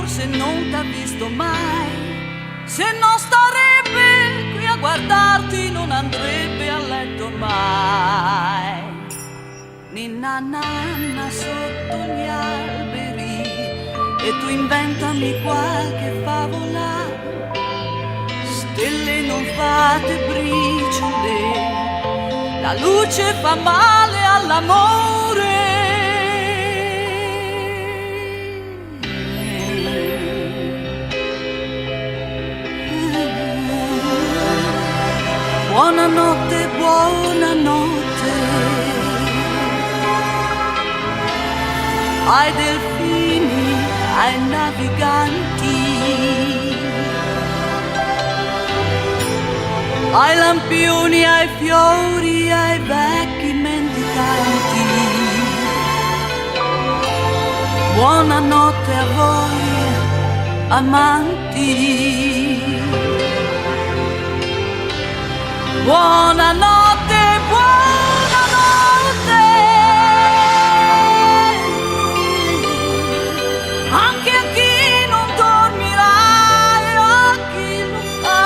forse non t'ha visto mai. Se non starebbe qui a guardarti non andrebbe a letto mai. Ninna nanna sotto gli alberi e tu inventami qualche favola. Stelle non fate briciole, la luce fa male all'amore. Buonanotte, buonanotte ai delfini, ai naviganti, ai lampioni, ai fiori, ai vecchi mendicanti. Buonanotte a voi, amanti. Buonanotte, buonanotte anche a chi non dormirà e a chi lo fa,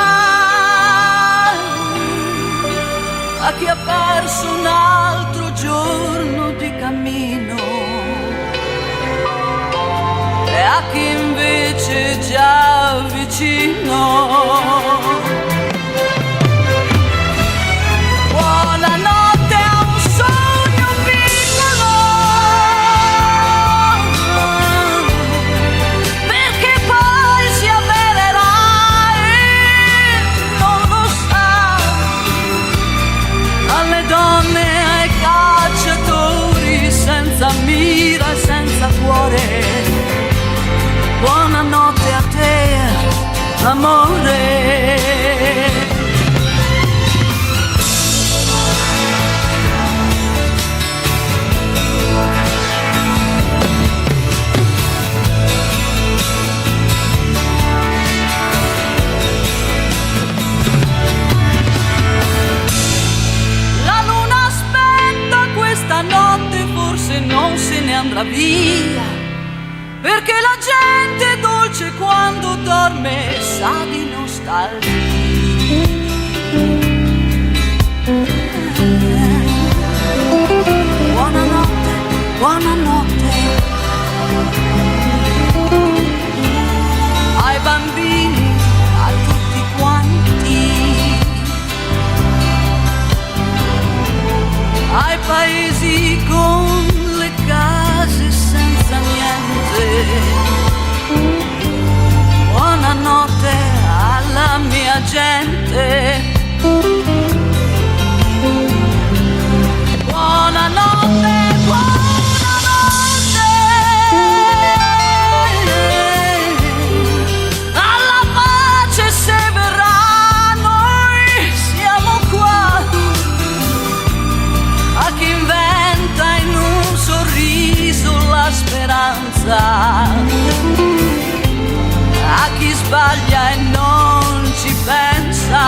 a chi ha perso un altro giorno di cammino e a chi invece è già vicino. Buonanotte a un sogno piccolo, perché poi si avvererà e non lo sa. Alle donne, ai cacciatori senza mira e senza cuore. Buonanotte a te, amore. Non se ne andrà via, perché la gente è dolce quando dorme, sa di nostalgia. Buonanotte, buonanotte ai bambini, a tutti quanti, ai paesi con case senza niente. Buonanotte alla mia gente. Buonanotte, buonanotte alla pace se verrà, noi siamo qua. A chi inventa in un sorriso la speranza, a chi sbaglia e non ci pensa.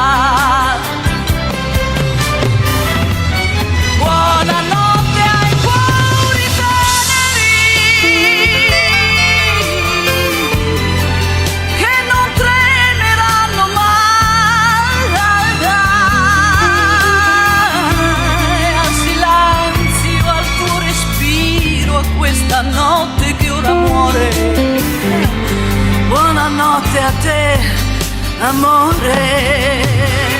Buonanotte ai cuori teneri che non tremeranno mai, al silenzio, al tuo respiro, a questa notte che ora muore. Buonanotte a te, amore.